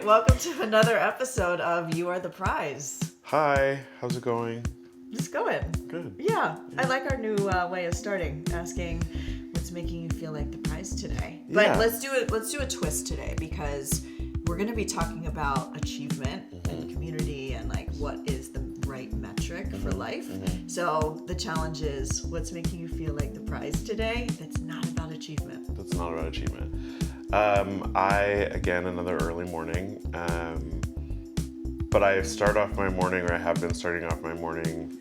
welcome to another episode of You Are the Prize. Hi, how's it going? Just going. Good. Yeah, I like our new way of starting, asking what's making you feel like the prize today. But Yeah. let's do a twist today because we're going to be talking about achievement and community and like what is the right metric for life. So the challenge is what's making you feel like the prize today that's not about achievement. That's not about achievement. Again, another early morning, but I start off my morning, or I have been starting off my morning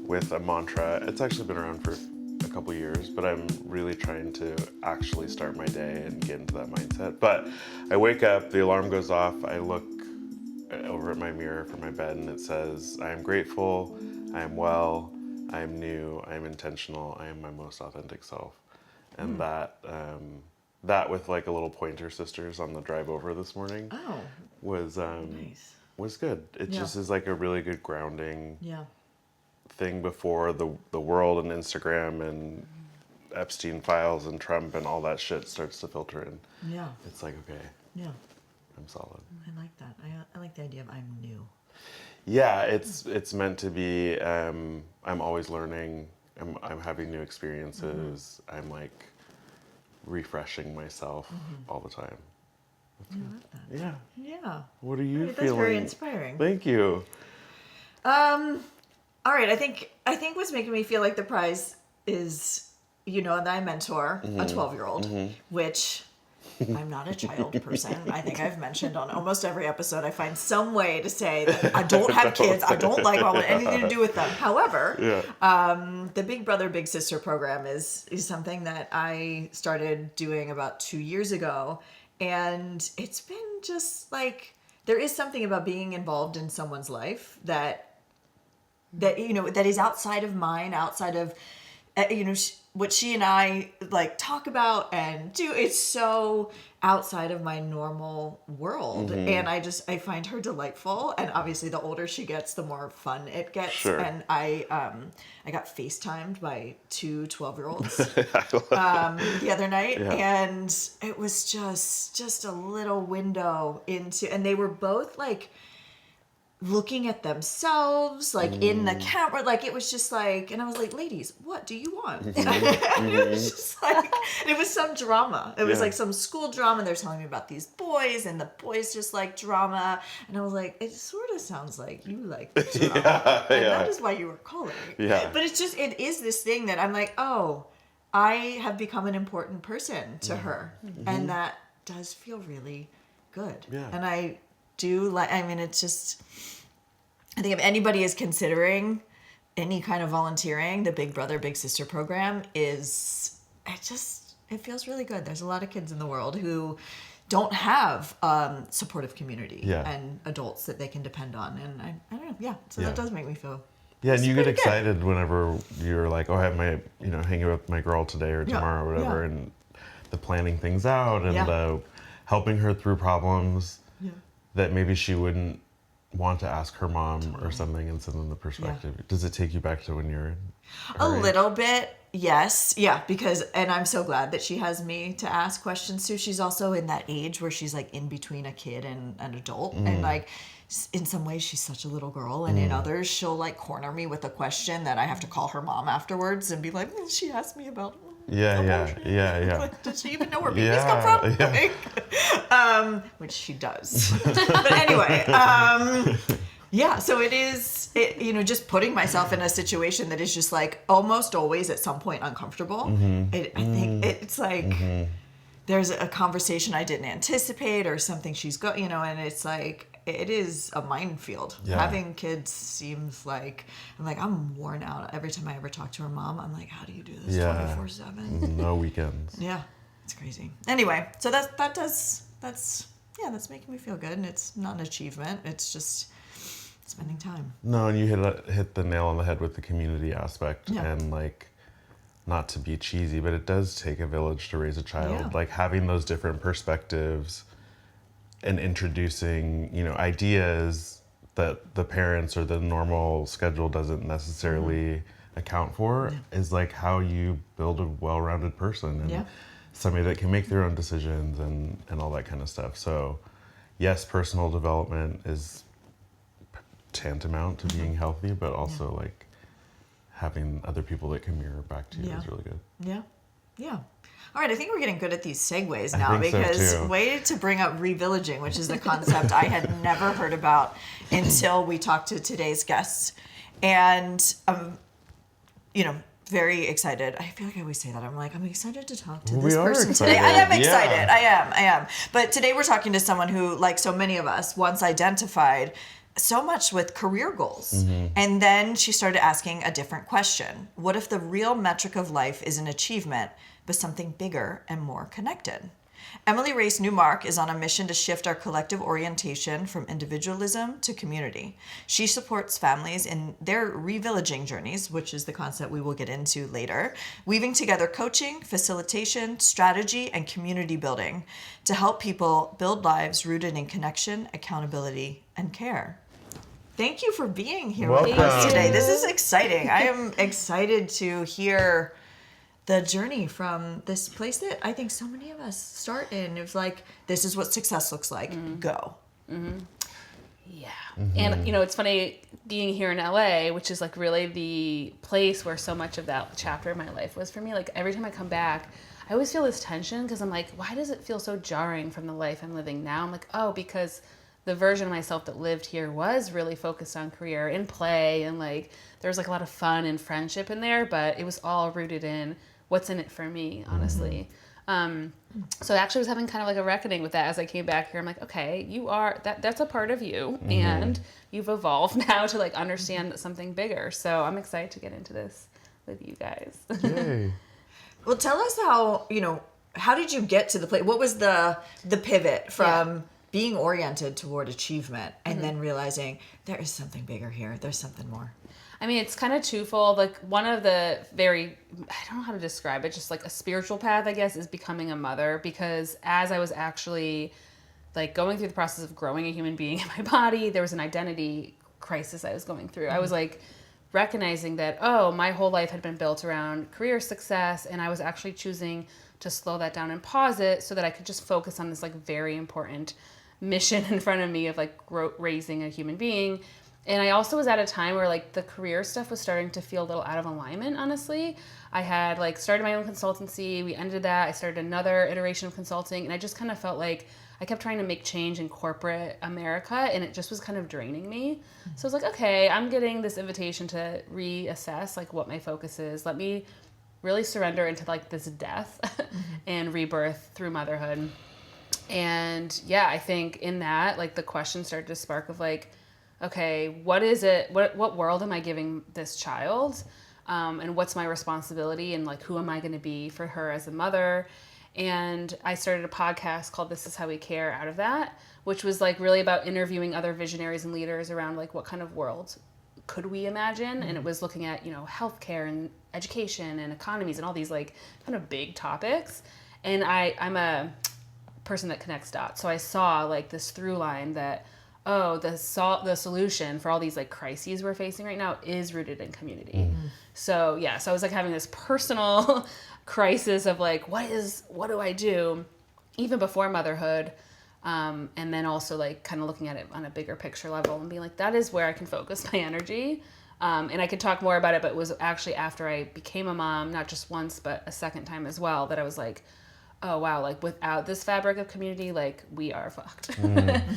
with a mantra. It's actually been around for a couple years, but I'm really trying to actually start my day and get into that mindset. But I wake up, the alarm goes off, I look over at my mirror for my bed, and it says, I am grateful, I am well, I am new, I am intentional, I am my most authentic self. And that with like a little pointer sisters on the drive over this morning was Nice. was good. It just is like a really good grounding thing before the world and Instagram and Epstein files and Trump and all that shit starts to filter in. Yeah. It's like, okay, Yeah. I'm solid. I like that. I like the idea of I'm new. Yeah, it's meant to be. I'm always learning. I'm having new experiences. I'm like refreshing myself all the time. I like that. Yeah. Yeah. What are you That's feeling? very inspiring. Thank you. All right. I think what's making me feel like the prize is, that I mentor a 12-year-old, which I'm not a child person. I think I've mentioned on almost every episode, I find some way to say that I don't have kids. I don't like anything to do with them. However, the Big Brother, Big Sister program is something that I started doing about 2 years ago. And it's been just like, there is something about being involved in someone's life that is outside of mine, outside of, what she and I like talk about and do. It's so outside of my normal world. And I find her delightful. And obviously the older she gets, the more fun it gets. Sure. And I got FaceTimed by 2 12-year-olds the other night. Yeah. And it was just a little window into, and they were both like looking at themselves, like in the camera, like it was just like, and I was like, ladies, what do you want? And it was just like, and it was some drama. It was like some school drama. They're telling me about these boys, and the boys just like drama. And I was like, it sort of sounds like you like drama. And that is why you were calling. Yeah. But it is this thing that I'm like, oh, I have become an important person to her. And that does feel really good. Yeah. And I do it's just, I think if anybody is considering any kind of volunteering, the Big Brother, Big Sister program it feels really good. There's a lot of kids in the world who don't have supportive community and adults that they can depend on. And I don't know. So that does make me feel. Yeah, and you get pretty excited whenever you're like, oh, I have my, hanging with my girl today or tomorrow or whatever, and the planning things out and the helping her through problems that maybe she wouldn't want to ask her mom or something, and send them the perspective. Does it take you back to when you're a little bit? Yes. Yeah. And I'm so glad that she has me to ask questions to. She's also in that age where she's like in between a kid and an adult. And like, in some ways she's such a little girl, and in others she'll like corner me with a question that I have to call her mom afterwards and be like, she asked me about yeah. Like, does she even know where babies come from? Like, which she does. But anyway, so it is, just putting myself in a situation that is just like almost always at some point uncomfortable. I think it's like there's a conversation I didn't anticipate or something she's and it's like, it is a minefield. Yeah. Having kids seems like, I'm worn out. Every time I ever talk to her mom, I'm like, how do you do this 24/7? No weekends. Yeah, it's crazy. Anyway, so that's making me feel good, and it's not an achievement. It's just spending time. No, and you hit the nail on the head with the community aspect, and like, not to be cheesy, but it does take a village to raise a child. Yeah. Like having those different perspectives and introducing, ideas that the parents or the normal schedule doesn't necessarily account for is like how you build a well-rounded person and somebody that can make their own decisions and all that kind of stuff. So yes, personal development is tantamount to being healthy, but also like having other people that can mirror back to you is really good. Yeah. Yeah. All right, I think we're getting good at these segues now, think so, because too. way to bring up revillaging, which is a concept I had never heard about until we talked to today's guests. And very excited. I feel like I always say that. I'm like, I'm excited to talk to this person today. I am excited. Yeah. I am. But today we're talking to someone who, like so many of us, once identified so much with career goals. And then she started asking a different question. What if the real metric of life is an achievement, but something bigger and more connected? Emily Race-Newmark is on a mission to shift our collective orientation from individualism to community. She supports families in their revillaging journeys, which is the concept we will get into later, weaving together coaching, facilitation, strategy, and community building to help people build lives rooted in connection, accountability, and care. Thank you for being here with us today. This is exciting. I am excited to hear the journey from this place that I think so many of us start in. It's like, this is what success looks like. Go. Yeah. And, it's funny being here in LA, which is like really the place where so much of that chapter of my life was for me. Like every time I come back, I always feel this tension because I'm like, why does it feel so jarring from the life I'm living now? I'm like, oh, because the version of myself that lived here was really focused on career and play, and like there was like a lot of fun and friendship in there, but it was all rooted in what's in it for me, honestly. So I actually was having kind of like a reckoning with that as I came back here. I'm like, okay, you are that's a part of you, and you've evolved now to like understand something bigger. So I'm excited to get into this with you guys. Yay. Well, tell us how did you get to the place? What was the pivot from being oriented toward achievement and then realizing there is something bigger here. There's something more. I mean, it's kind of twofold. Like one of the I don't know how to describe it, just like a spiritual path, I guess, is becoming a mother, because as I was actually like going through the process of growing a human being in my body, there was an identity crisis I was going through. I was like recognizing that, my whole life had been built around career success, and I was actually choosing to slow that down and pause it so that I could just focus on this like very important mission in front of me of like raising a human being. And I also was at a time where like the career stuff was starting to feel a little out of alignment, honestly. I had like started my own consultancy. We ended that. I started another iteration of consulting, and I just kind of felt like I kept trying to make change in corporate America, and it just was kind of draining me. So I was like, okay, I'm getting this invitation to reassess like what my focus is. Let me really surrender into like this death and rebirth through motherhood. And yeah, I think in that, like the question started to spark of like, okay, what is it? What world am I giving this child? And what's my responsibility? And like, who am I going to be for her as a mother? And I started a podcast called This Is How We Care out of that, which was like really about interviewing other visionaries and leaders around like what kind of world could we imagine? And it was looking at, healthcare and education and economies and all these like kind of big topics. And I'm a person that connects dots. So I saw like this through line that, the solution for all these like crises we're facing right now is rooted in community. So yeah, so I was like having this personal crisis of like, what do I do even before motherhood? And then also like kind of looking at it on a bigger picture level and being like, that is where I can focus my energy. And I could talk more about it, but it was actually after I became a mom, not just once, but a second time as well, that I was like, oh wow, like without this fabric of community, like we are fucked.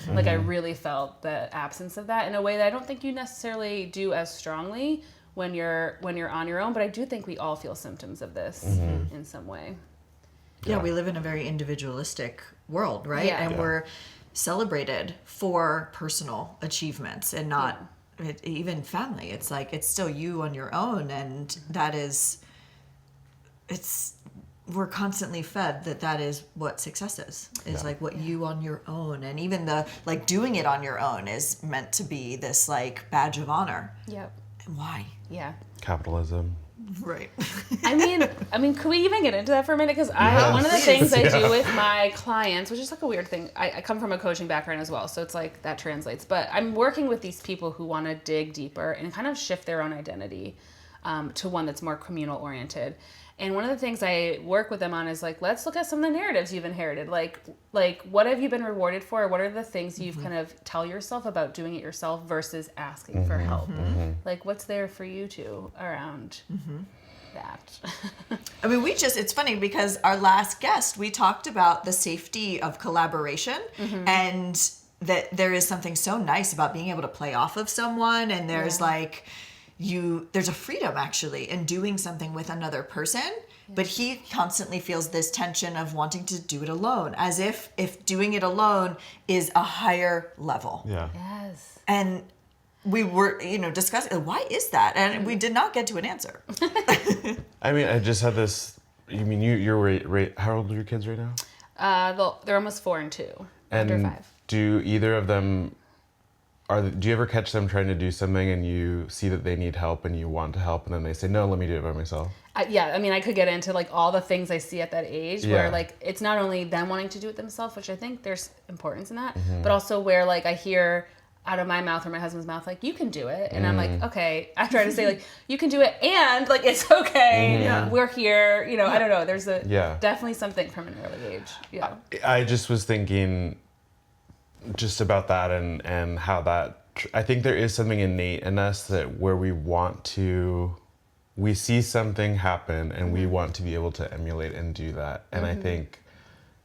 Like I really felt the absence of that in a way that I don't think you necessarily do as strongly when you're on your own, but I do think we all feel symptoms of this in some way. Yeah, we live in a very individualistic world, right? Yeah. And we're celebrated for personal achievements and not even family. It's like, it's still you on your own, and we're constantly fed that is what success is like what you on your own, and even the like doing it on your own is meant to be this like badge of honor. Yep. And why? Yeah. Capitalism. Right. I mean, could we even get into that for a minute? Because one of the things I do with my clients, which is like a weird thing, I come from a coaching background as well, so it's like that translates. But I'm working with these people who want to dig deeper and kind of shift their own identity to one that's more communal oriented. And one of the things I work with them on is like, let's look at some of the narratives you've inherited. Like what have you been rewarded for? What are the things you've kind of tell yourself about doing it yourself versus asking for help? Like, what's there for you two around that? I mean, it's funny because our last guest, we talked about the safety of collaboration and that there is something so nice about being able to play off of someone. And there's there's a freedom actually in doing something with another person, but he constantly feels this tension of wanting to do it alone, as if doing it alone is a higher level. Yeah. Yes. And we were, discussing why is that, and we did not get to an answer. I mean, I just had this. You mean you're how old are your kids right now? They're almost 4 and 2, And under 5. do either of them? Do you ever catch them trying to do something and you see that they need help and you want to help and then they say, no, let me do it by myself? Yeah, I mean, I could get into like all the things I see at that age where like it's not only them wanting to do it themselves, which I think there's importance in that, but also where like I hear out of my mouth or my husband's mouth, like, you can do it. And I'm like, okay, I try to say like, you can do it and like, it's okay. We're here. I don't know. There's definitely something from an early age. Yeah. I just was thinking just about that and how that, I think there is something innate in us that where we see something happen and we want to be able to emulate and do that. And I think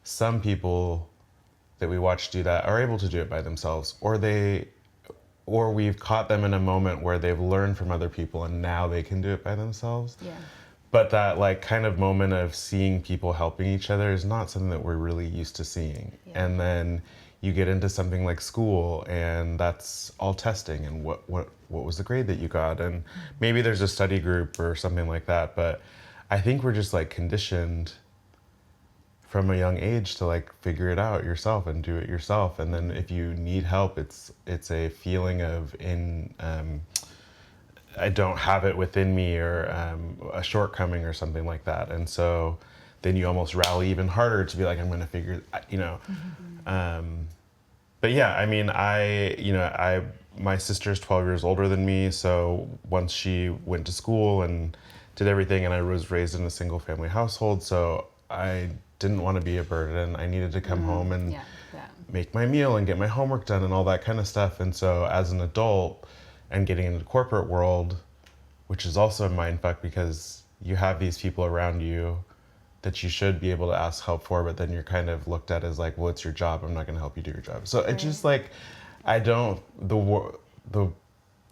some people that we watch do that are able to do it by themselves, or we've caught them in a moment where they've learned from other people and now they can do it by themselves. Yeah. But that like kind of moment of seeing people helping each other is not something that we're really used to seeing. Yeah. And then you get into something like school and that's all testing and what was the grade that you got, and maybe there's a study group or something like that, but I think we're just like conditioned from a young age to like figure it out yourself and do it yourself. And then if you need help, it's a feeling of I don't have it within me, or a shortcoming or something like that. And so then you almost rally even harder to be like, I'm going to figure, but yeah, I mean, my sister's 12 years older than me. So once she went to school and did everything, and I was raised in a single family household, so I didn't want to be a burden. I needed to come home and make my meal and get my homework done and all that kind of stuff. And so as an adult and getting into the corporate world, which is also a mindfuck because you have these people around you that you should be able to ask help for, but then you're kind of looked at as like, well, it's your job. I'm not going to help you do your job. So it's just like, the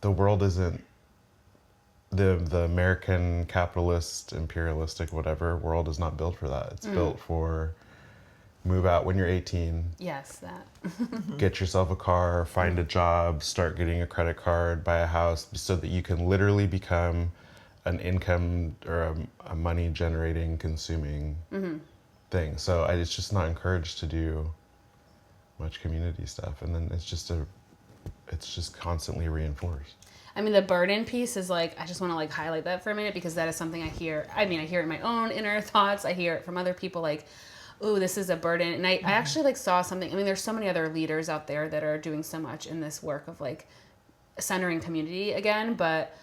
world isn't, the American capitalist, imperialistic, whatever world is not built for that. It's built for move out when you're 18. Yes, that. Get yourself a car, find a job, start getting a credit card, buy a house, so that you can literally become an income or a money generating, consuming thing. So it's just not encouraged to do much community stuff, and then it's just constantly reinforced. I mean, the burden piece is like, I just want to like highlight that for a minute, because that is something I hear. I mean, I hear it in my own inner thoughts. I hear it from other people like, oh, this is a burden. And I actually like saw something. I mean, there's so many other leaders out there that are doing so much in this work of like centering community again. But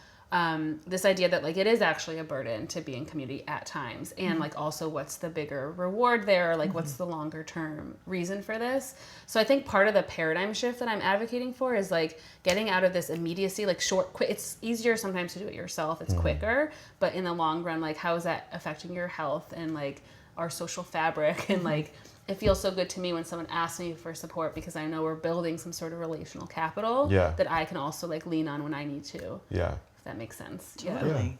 this idea that like it is actually a burden to be in community at times, and like also what's the bigger reward there, like what's the longer term reason for this. So I think part of the paradigm shift that I'm advocating for is like getting out of this immediacy, like quick. It's easier sometimes to do it yourself, it's quicker, but in the long run, like how is that affecting your health and like our social fabric? And like it feels so good to me when someone asks me for support, because I know we're building some sort of relational capital that I can also like lean on when I need to. Yeah. That makes sense. Totally. Yeah.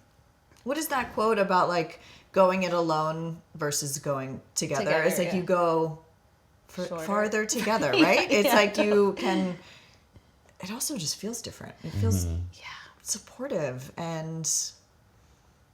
What is that quote about like going it alone versus going together? It's like you go farther together, right? It's like you can, it also just feels different. It feels supportive, and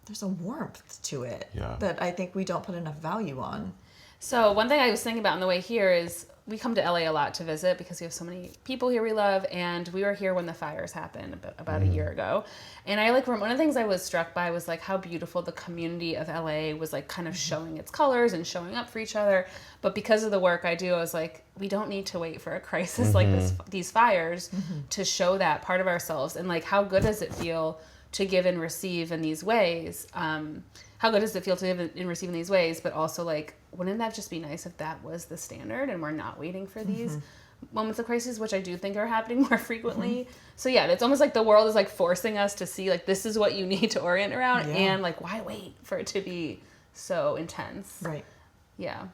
there's a warmth to it that I think we don't put enough value on. So one thing I was thinking about on the way here is we come to LA a lot to visit because we have so many people here we love, and we were here when the fires happened about a year ago. And I like, one of the things I was struck by was like how beautiful the community of LA was, like kind of showing its colors and showing up for each other. But because of the work I do, I was like, we don't need to wait for a crisis like these fires to show that part of ourselves. And like, how good does it feel to give and receive in these ways. How good does it feel to give and receive in these ways? But also, like, wouldn't that just be nice if that was the standard and we're not waiting for these moments of crisis, which I do think are happening more frequently. So yeah, it's almost like the world is like forcing us to see like this is what you need to orient around, and like why wait for it to be so intense? Right. Yeah.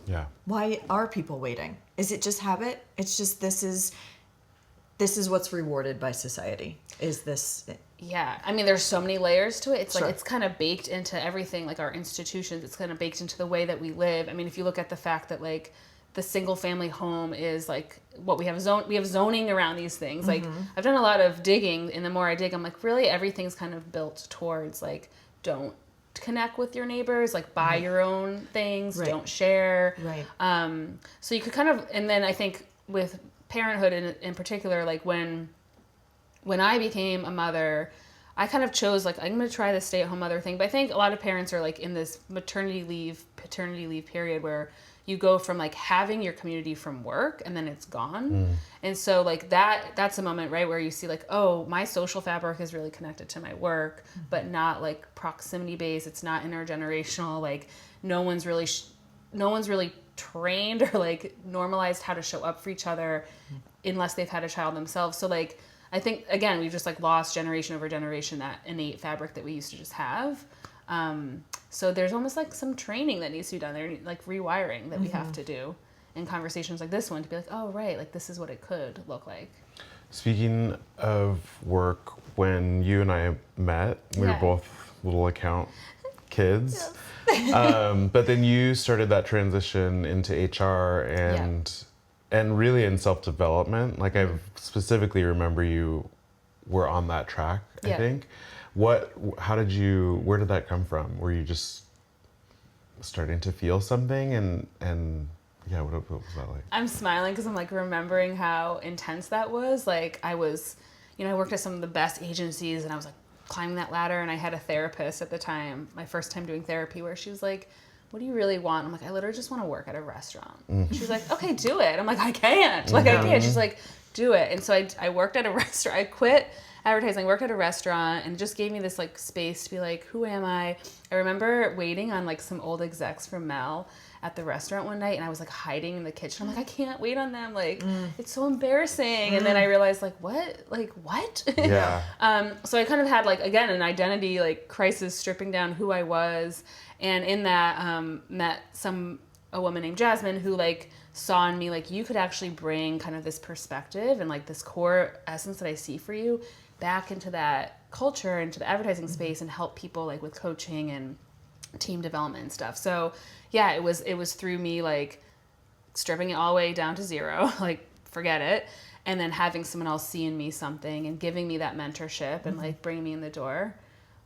Yeah. Why are people waiting? Is it just habit? It's just this is what's rewarded by society. Is this Yeah, I mean, there's so many layers to it. It's Sure. like it's kind of baked into everything, like our institutions. It's kind of baked into the way that we live. I mean, if you look at the fact that like the single family home is like what we have zoning around these things. Like I've done a lot of digging, and the more I dig, I'm like, really everything's kind of built towards like don't connect with your neighbors, like buy your own things, Right. don't share. right? So you could kind of, and then I think with parenthood in particular, like when I became a mother, I kind of chose like, I'm going to try the stay-at-home mother thing. But I think a lot of parents are like in this maternity leave, paternity leave period where you go from like having your community from work and then it's gone. And so like that's a moment, right, where you see like, oh, my social fabric is really connected to my work, but not like proximity based. It's not intergenerational. Like no one's really trained or like normalized how to show up for each other unless they've had a child themselves. So like, I think, again, we've just like lost generation over generation that innate fabric that we used to just have. So there's almost like some training that needs to be done there, like rewiring that we have to do in conversations like this one to be like, oh, right, like this is what it could look like. Speaking of work, when you and I met, we were both little account kids. But then you started that transition into HR and really in self-development. Like I specifically remember you were on that track, I think. Where did that come from? Were you just starting to feel something and yeah, what was that like? I'm smiling because I'm like remembering how intense that was. Like I was, I worked at some of the best agencies and I was like climbing that ladder, and I had a therapist at the time, my first time doing therapy, where she was like, what do you really want? I'm like, I literally just want to work at a restaurant. She was like, okay, do it. I'm like, I can't. Like, I can't. She's like, do it. And so I worked at a restaurant. I quit advertising, worked at a restaurant, and it just gave me this like space to be like, who am I? I remember waiting on like some old execs from Mel at the restaurant one night, and I was like hiding in the kitchen. I'm like, I can't wait on them. Like, it's so embarrassing. And then I realized like, what? Like, what? Yeah. So I kind of had like, again, an identity like crisis, stripping down who I was. And in that, met a woman named Jasmine who like saw in me, like, you could actually bring kind of this perspective and like this core essence that I see for you back into that culture, into the advertising space, and help people like with coaching and team development and stuff. So yeah, it was through me like stripping it all the way down to zero, like forget it. And then having someone else see in me something and giving me that mentorship and like bringing me in the door.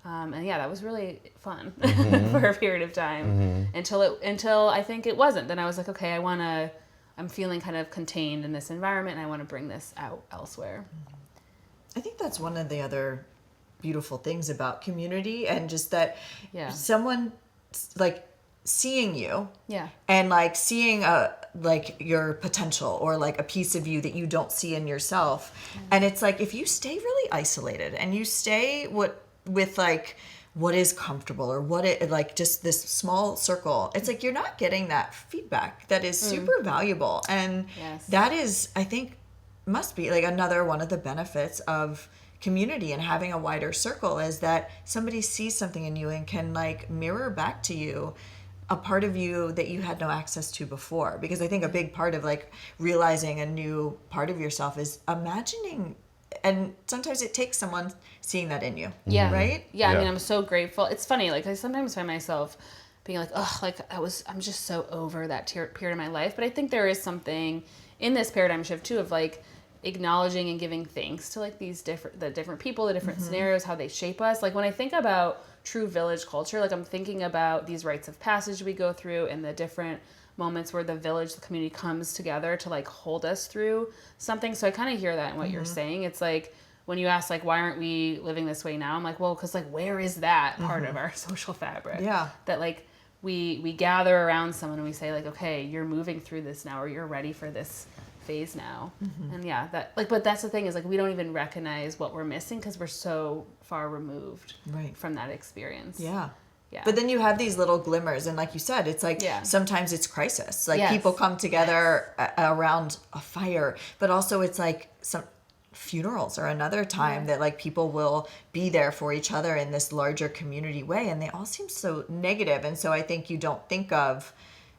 And yeah, that was really fun for a period of time until I think it wasn't. Then I was like, okay, I'm feeling kind of contained in this environment and I want to bring this out elsewhere. I think that's one of the other beautiful things about community, and just that someone like seeing you and like seeing like your potential or like a piece of you that you don't see in yourself. And it's like, if you stay really isolated and you stay with like what is comfortable or what it like just this small circle, it's like you're not getting that feedback that is super valuable. And that is, I think, must be like another one of the benefits of community and having a wider circle, is that somebody sees something in you and can like mirror back to you a part of you that you had no access to before. Because I think a big part of like realizing a new part of yourself is imagining, and sometimes it takes someone seeing that in you. Yeah. Right? Yeah. I mean, I'm so grateful. It's funny, like I sometimes find myself being like, oh, like I'm just so over that period of my life. But I think there is something in this paradigm shift too of like acknowledging and giving thanks to like the different people, the different scenarios, how they shape us. Like when I think about true village culture, like I'm thinking about these rites of passage we go through and the different moments where the village, the community comes together to like hold us through something. So I kind of hear that in what you're saying. It's like when you ask like, why aren't we living this way now? I'm like, well, because like where is that part of our social fabric? Yeah. That like we gather around someone and we say like, okay, you're moving through this now, or you're ready for this phase now. And that but that's the thing is like we don't even recognize what we're missing because we're so far removed from that experience. Yeah. Yeah. But then you have these little glimmers, and like you said, it's like sometimes it's crisis. Like people come together around a fire, but also it's like some funerals are another time that like people will be there for each other in this larger community way, and they all seem so negative. And so I think you don't think of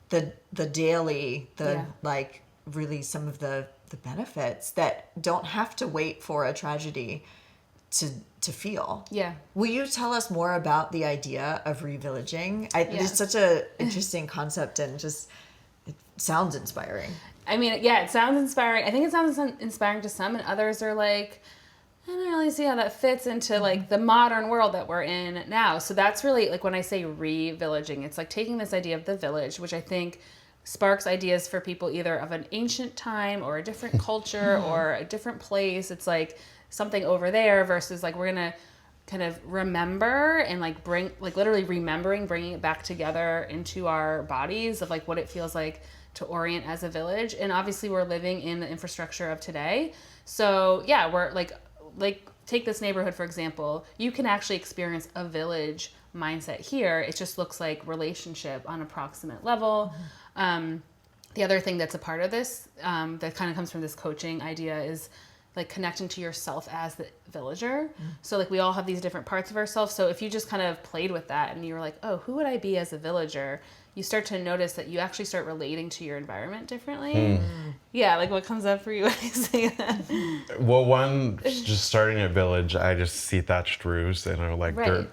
the daily, like really some of the benefits that don't have to wait for a tragedy to feel. Yeah. Will you tell us more about the idea of revillaging? It's such a interesting concept, and just it sounds inspiring. I mean, it sounds inspiring. I think it sounds inspiring to some, and others are like, I don't really see how that fits into like the modern world that we're in now. So that's really like when I say re-villaging, it's like taking this idea of the village, which I think sparks ideas for people either of an ancient time or a different culture or a different place. It's like something over there versus like we're gonna kind of remember and like bring like literally remembering, bringing it back together into our bodies of like what it feels like to orient as a village. And obviously we're living in the infrastructure of today. So yeah, we're like take this neighborhood, for example, you can actually experience a village mindset here. It just looks like relationship on a proximate level. The other thing that's a part of this that kind of comes from this coaching idea is like connecting to yourself as the villager. So like we all have these different parts of ourselves. So if you just kind of played with that and you were like, oh, who would I be as a villager? You start to notice that you actually start relating to your environment differently. Yeah, like what comes up for you when I say that? Well, one, just starting at village, I just see thatched roofs and I like dirt.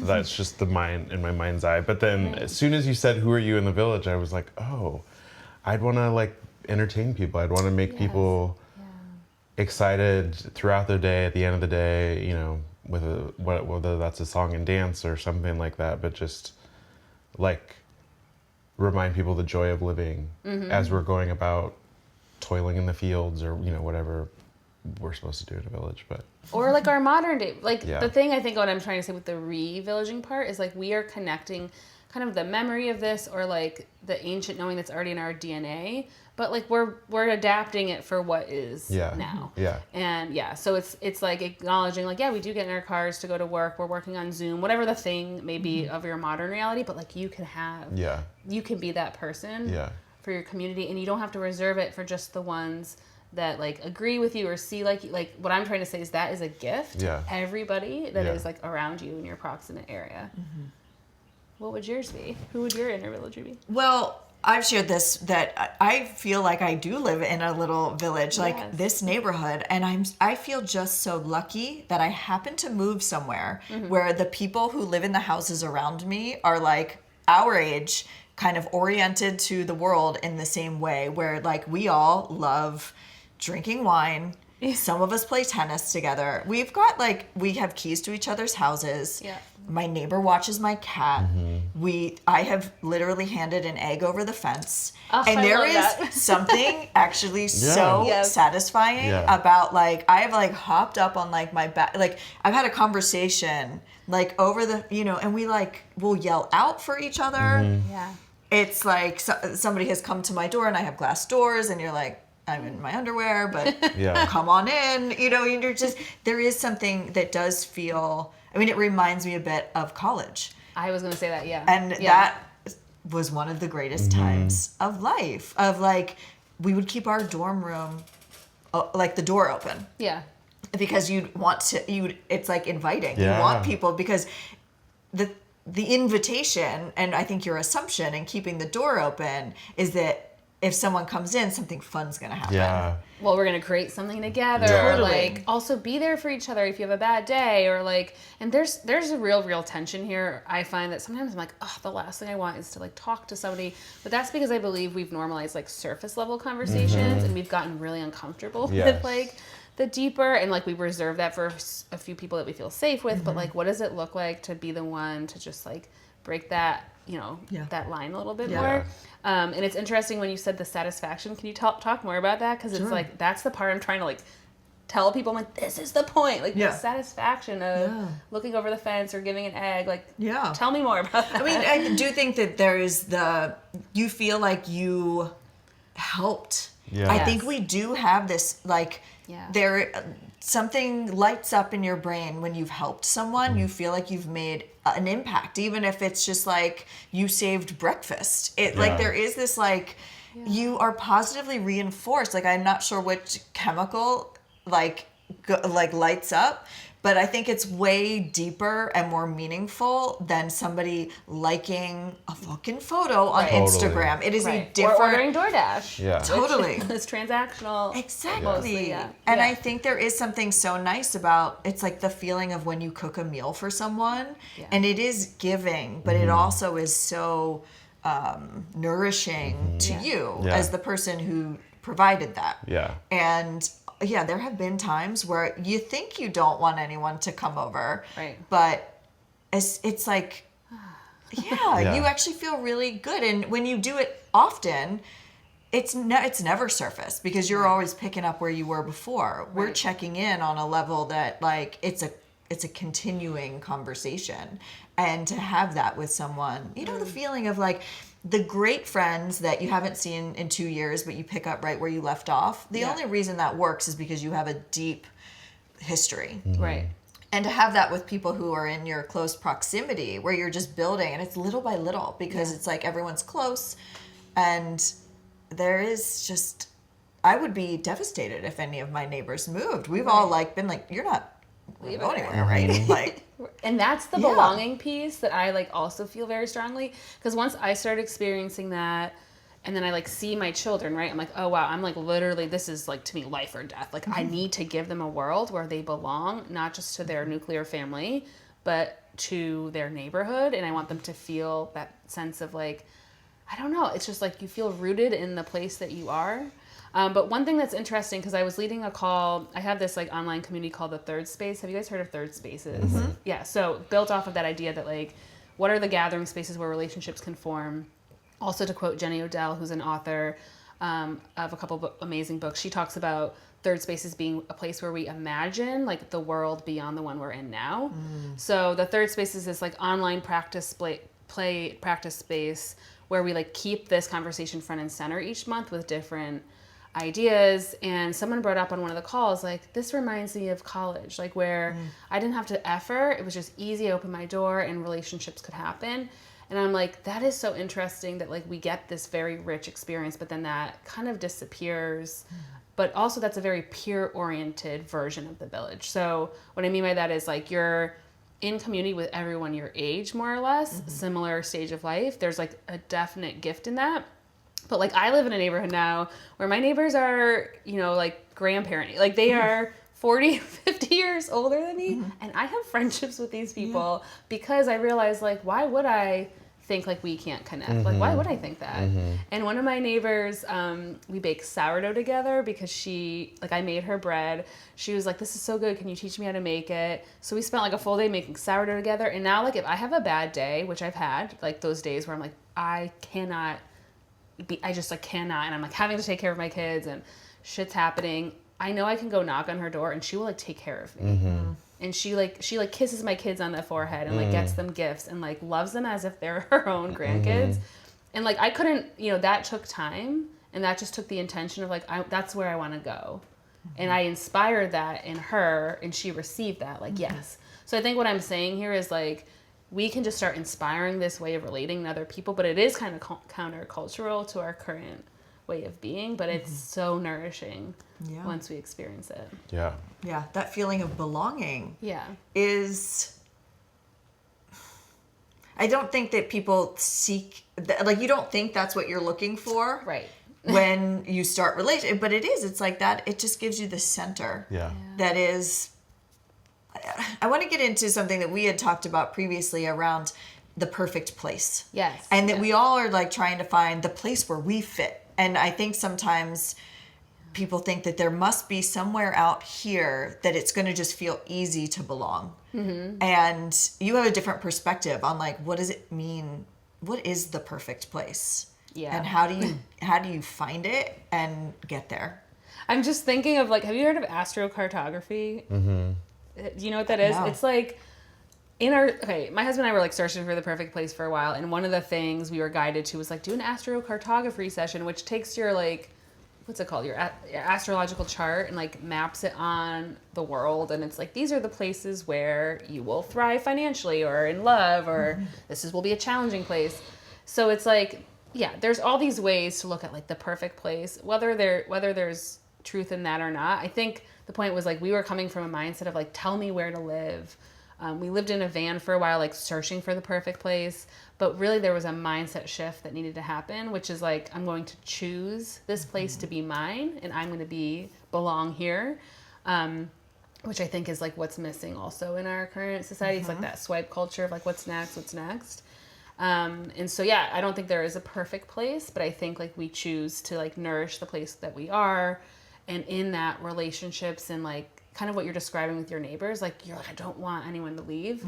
That's just the mind in my mind's eye. But then as soon as you said, who are you in the village? I was like, oh, I'd want to like entertain people. I'd want to make people excited throughout the day, at the end of the day, you know, with whether that's a song and dance or something like that, but just like remind people the joy of living as we're going about toiling in the fields or, you know, whatever we're supposed to do in a village. But or like our modern day, like the thing I think what I'm trying to say with the re-villaging part is like we are connecting kind of the memory of this or like the ancient knowing that's already in our DNA, but like we're adapting it for what is now. And so it's like acknowledging like, we do get in our cars to go to work, we're working on Zoom, whatever the thing may be of your modern reality, but like you can have you can be that person for your community, and you don't have to reserve it for just the ones that like agree with you or see like what I'm trying to say is that is a gift to everybody that is like around you in your proximate area. What would yours be? Who would your inner villager be? Well, I've shared this, that I feel like I do live in a little village, like this neighborhood, and I feel just so lucky that I happen to move somewhere where the people who live in the houses around me are like our age, kind of oriented to the world in the same way, where like we all love drinking wine. Some of us play tennis together. We have keys to each other's houses. My neighbor watches my cat. I have literally handed an egg over the fence. And there is something actually so satisfying about like, I have like hopped up on like my back. Like I've had a conversation like over the, you know, and we like, we'll yell out for each other. It's like somebody has come to my door and I have glass doors and you're like, I'm in my underwear, but come on in. You know, you're just, there is something that does feel, I mean, it reminds me a bit of college. I was going to say that, And that was one of the greatest times of life, of like, we would keep our dorm room, like the door open. Because it's like inviting. You want people, because the invitation, and I think your assumption in keeping the door open is that if someone comes in, something fun's gonna happen. Well, we're gonna create something together, or like also be there for each other if you have a bad day, or like. And there's a real tension here. I find that sometimes I'm like, oh, the last thing I want is to like talk to somebody, but that's because I believe we've normalized like surface level conversations, and we've gotten really uncomfortable with like the deeper, and like we reserve that for a few people that we feel safe with. But like, what does it look like to be the one to just like break that, you know, that line a little bit more? And it's interesting when you said the satisfaction. Can you talk more about that? Because it's like, that's the part I'm trying to like tell people. I'm like, this is the point. Like the satisfaction of looking over the fence or giving an egg. Like, tell me more about that. I mean, I do think that there is you feel like you helped Yeah. I think we do have this, like, Yeah. something lights up in your brain when you've helped someone. You feel like you've made an impact, even if it's just like you saved breakfast. Like, there is this, like, you are positively reinforced. Like, I'm not sure which chemical, like lights up, but I think it's way deeper and more meaningful than somebody liking a fucking photo on Instagram. It is a different... Or ordering DoorDash. Yeah. Totally. It's transactional. Exactly. Mostly, yeah. And Yeah. I think there is something so nice about, it's like the feeling of when you cook a meal for someone, and it is giving, but it also is so nourishing to you as the person who provided that. Yeah. And there have been times where you think you don't want anyone to come over, Right. but it's like, you actually feel really good. And when you do it often, it's never surface, because you're always picking up where you were before. We're checking in on a level that, like, it's a continuing conversation. And to have that with someone, you know, the feeling of, like, the great friends that you haven't seen in 2 years, but you pick up right where you left off. The only reason that works is because you have a deep history. Right. And to have that with people who are in your close proximity, where you're just building, and it's little by little, because it's like everyone's close, and there is just, I would be devastated if any of my neighbors moved. We've all, like, been like, you're not going anywhere, right? Like, and that's the belonging piece that I, like, also feel very strongly, because once I started experiencing that, and then I, like, see my children, right, I'm like, oh wow, I'm like, literally, this is, like, to me, life or death. Like, I need to give them a world where they belong, not just to their nuclear family, but to their neighborhood. And I want them to feel that sense of, like, I don't know, it's just like you feel rooted in the place that you are. But one thing that's interesting, because I was leading a call, I have this, like, online community called the Third Space. Have you guys heard of Third Spaces? Yeah, so built off of that idea that, like, what are the gathering spaces where relationships can form? Also, to quote Jenny Odell, who's an author of a couple amazing books, she talks about third spaces being a place where we imagine, like, the world beyond the one we're in now. So the third space is this, like, online practice space where we, like, keep this conversation front and center each month with different ideas. And someone brought up on one of the calls, like, this reminds me of college, like, where I didn't have to effort. It was just easy. I opened my door and relationships could happen. And I'm like, that is so interesting that, like, we get this very rich experience, but then that kind of disappears. But also that's a very peer-oriented version of the village. So what I mean by that is, like, you're in community with everyone your age, more or less, similar stage of life. There's, like, a definite gift in that. But, like, I live in a neighborhood now where my neighbors are, you know, like, grandparent. Like, they are 40, 50 years older than me. And I have friendships with these people because I realize, like, why would I think, like, we can't connect? Like, why would I think that? And one of my neighbors, we bake sourdough together because I made her bread. She was like, this is so good. Can you teach me how to make it? So we spent, like, a full day making sourdough together. And now, like, if I have a bad day, which I've had, like, those days where I'm like, I just, like, cannot, and I'm, like, having to take care of my kids and shit's happening, I know I can go knock on her door and she will, like, take care of me. And she kisses my kids on the forehead and, like, gets them gifts and, like, loves them as if they're her own grandkids. And, like, I couldn't, you know, that took time, and that just took the intention of, like, that's where I want to go. And I inspired that in her, and she received that, like, yes. So I think what I'm saying here is, like, we can just start inspiring this way of relating to other people, but it is kind of countercultural to our current way of being, but it's so nourishing once we experience it. Yeah. Yeah, that feeling of belonging is... I don't think that people seek... Like, you don't think that's what you're looking for. Right. When you start relationship, but it is. It's like that. It just gives you the center. Yeah. That is... I want to get into something that we had talked about previously around the perfect place. Yes. And that we all are, like, trying to find the place where we fit. And I think sometimes people think that there must be somewhere out here that it's going to just feel easy to belong. And you have a different perspective on, like, what does it mean? What is the perfect place? Yeah. And how do you find it and get there? I'm just thinking of, like, have you heard of astrocartography? Do you know what that is? No. It's like my husband and I were, like, searching for the perfect place for a while, and one of the things we were guided to was, like, do an astrocartography session, which takes your, like, what's it called? Your astrological chart, and like maps it on the world. And it's like, these are the places where you will thrive financially or in love, or will be a challenging place. So it's like, yeah, there's all these ways to look at like the perfect place, whether there's truth in that or not. I think the point was like, we were coming from a mindset of like, tell me where to live. We lived in a van for a while, like searching for the perfect place, but really there was a mindset shift that needed to happen, which is like, I'm going to choose this place to be mine, and I'm going to belong here. Which I think is like what's missing also in our current society. It's like that swipe culture of like, what's next. And so, yeah, I don't think there is a perfect place, but I think like we choose to like nourish the place that we are. And in that, relationships and like kind of what you're describing with your neighbors, like you're like, I don't want anyone to leave.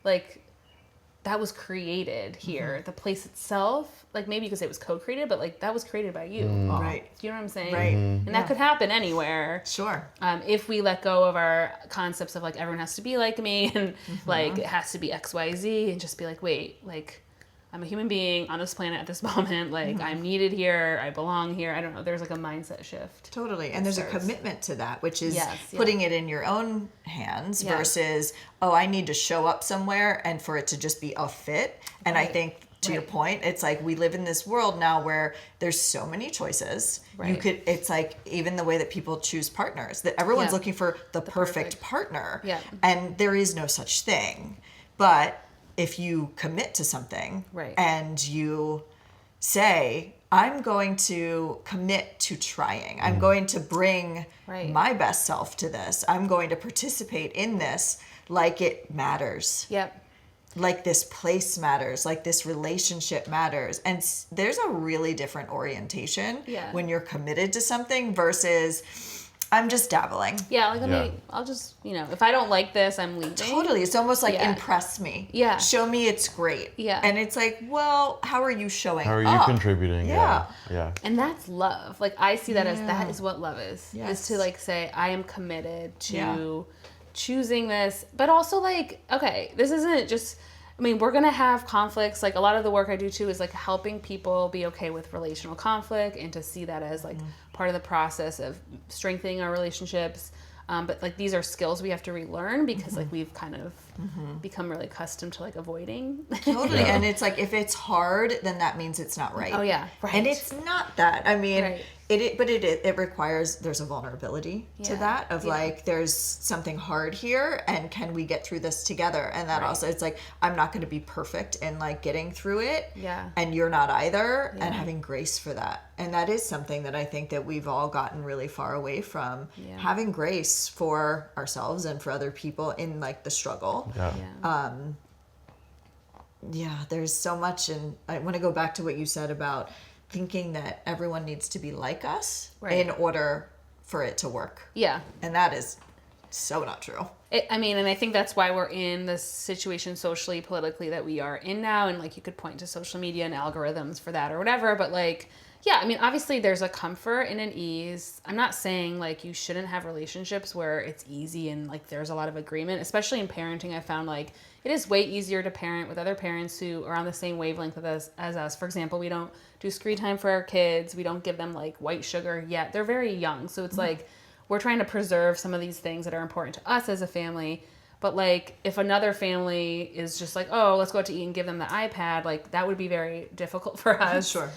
Like that was created here. The place itself, like maybe you could say it was co-created, but like that was created by you. Right. You know what I'm saying? Right. And that could happen anywhere. Sure. If we let go of our concepts of like, everyone has to be like me, and like it has to be X, Y, Z, and just be like, wait, like I'm a human being on this planet at this moment. Like I'm needed here. I belong here. I don't know. There's like a mindset shift. Totally. And there's a commitment to that, which is Yes, putting it in your own hands versus, oh, I need to show up somewhere and for it to just be a fit. And I think to your point, it's like we live in this world now where there's so many choices. It's like even the way that people choose partners, that everyone's looking for the perfect partner. Yeah. And there is no such thing. But if you commit to something and you say, I'm going to commit to trying, I'm going to bring my best self to this, I'm going to participate in this like it matters. Yep. Like this place matters, like this relationship matters. And there's a really different orientation when you're committed to something versus I'm just dabbling. Yeah, like I'll just, if I don't like this, I'm leaving. Totally. It's almost like impress me. Yeah. Show me it's great. Yeah. And it's like, well, how are you showing How are up? you contributing? Yeah. Yeah. And that's love. Like I see that as that is what love is. Yes. Is to like say, I am committed to choosing this, but also like, okay, this isn't just, I mean, we're going to have conflicts. Like a lot of the work I do too is like helping people be okay with relational conflict and to see that as like part of the process of strengthening our relationships. But like these are skills we have to relearn because like we've kind of become really accustomed to like avoiding. Totally. And it's like, if it's hard, then that means it's not right. Oh yeah. Right. And it's not that. I mean, it requires, there's a vulnerability to that of like, there's something hard here and can we get through this together? And that also, it's like, I'm not going to be perfect in like getting through it. Yeah. And you're not either. And having grace for that. And that is something that I think that we've all gotten really far away from, having grace for ourselves and for other people in like the struggle. There's so much. And I want to go back to what you said about thinking that everyone needs to be like us in order for it to work. Yeah. And that is so not true. And I think that's why we're in this situation socially, politically that we are in now. And like you could point to social media and algorithms for that or whatever. But like, yeah, I mean, obviously there's a comfort and an ease. I'm not saying like you shouldn't have relationships where it's easy and like there's a lot of agreement, especially in parenting. I found like it is way easier to parent with other parents who are on the same wavelength as us. For example, we don't do screen time for our kids. We don't give them like white sugar yet. They're very young. So it's like we're trying to preserve some of these things that are important to us as a family. But like if another family is just like, oh, let's go out to eat and give them the iPad, like that would be very difficult for us. Sure.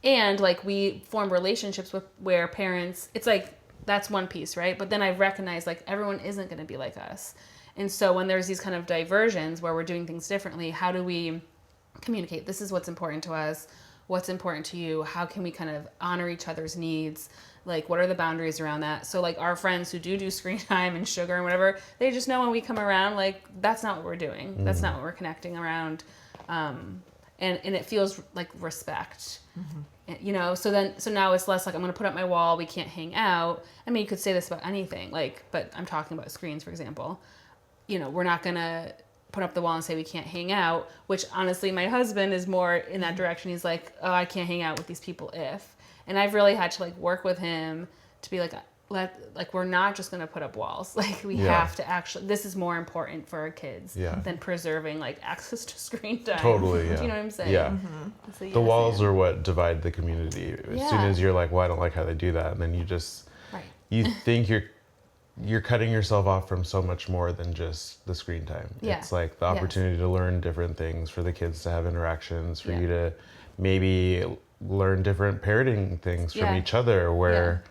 And like we form relationships with where parents, it's like that's one piece, right? But then I recognize like everyone isn't going to be like us. And so when there's these kind of diversions where we're doing things differently, how do we communicate? This is what's important to us. What's important to you? How can we kind of honor each other's needs? Like, what are the boundaries around that? So like our friends who do screen time and sugar and whatever, they just know when we come around, like that's not what we're doing. That's not what we're connecting around. And it feels like respect. So now it's less like I'm going to put up my wall, we can't hang out. I mean, you could say this about anything, like, but I'm talking about screens, for example. We're not going to put up the wall and say we can't hang out, which honestly, my husband is more in that direction. He's like, oh, I can't hang out with these people if. And I've really had to like work with him to be like, we're not just going to put up walls. Like we Yeah. have to actually, this is more important for our kids Yeah. than preserving like access to screen time. Totally, yeah. Do you know what I'm saying? Yeah. So, The yes, walls and- are what divide the community. As soon Yeah. as you're like, well, I don't like how they do that, and then Right. you think you're cutting yourself off from so much more than just the screen time. Yeah. It's like the Yes. opportunity to learn different things, for the kids to have interactions, for Yeah. you to maybe learn different parenting things from Yeah. each other, where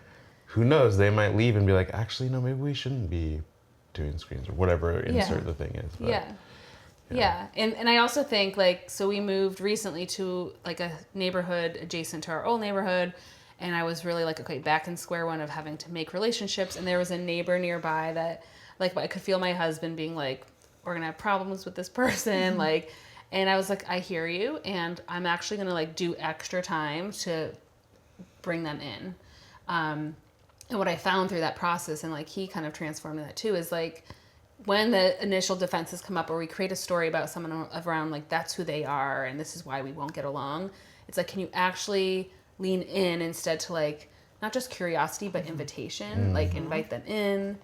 who knows, they might leave and be like, actually, no, maybe we shouldn't be doing screens or whatever insert the thing is. But, Yeah. And I also think like, so we moved recently to like a neighborhood adjacent to our old neighborhood. And I was really like, okay, back in square one of having to make relationships. And there was a neighbor nearby that like, I could feel my husband being like, we're going to have problems with this person. Like, and I was like, I hear you. And I'm actually going to like do extra time to bring them in. And what I found through that process, and like he kind of transformed that too, is like when the initial defenses come up or we create a story about someone around like that's who they are and this is why we won't get along, it's like, can you actually lean in instead to like not just curiosity but invitation, like invite them in.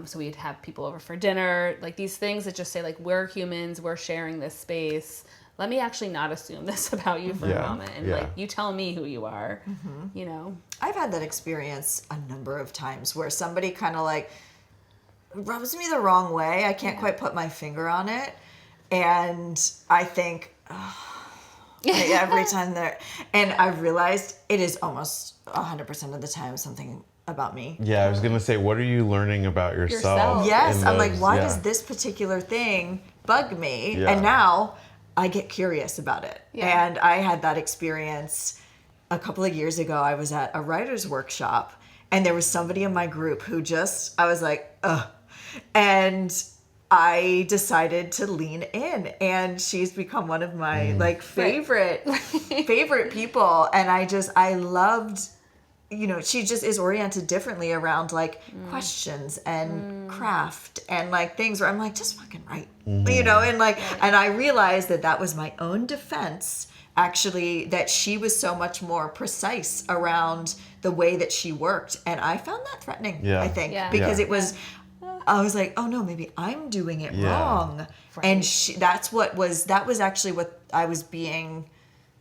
So we'd have people over for dinner, like these things that just say like, we're humans, we're sharing this space, let me actually not assume this about you for a moment, and like you tell me who you are. You know, I've had that experience a number of times where somebody kind of like rubs me the wrong way. I can't quite put my finger on it, and I think like every time they're, and I realized it is almost 100% of the time something about me. Yeah, I was going to say, what are you learning about yourself? Yes, I'm like, why yeah. does this particular thing bug me? Yeah. And now I get curious about it. Yeah. And I had that experience a couple of years ago. I was at a writer's workshop and there was somebody in my group who just, I was like, ugh. And I decided to lean in, and she's become one of my like favorite people. And I loved, you know, she just is oriented differently around like questions and craft and like things where I'm like, just fucking write, you know, and like, and I realized that was my own defense, actually, that she was so much more precise around the way that she worked. And I found that threatening, I think, because it was, I was like, oh no, maybe I'm doing it wrong. Right. And that was actually what I was being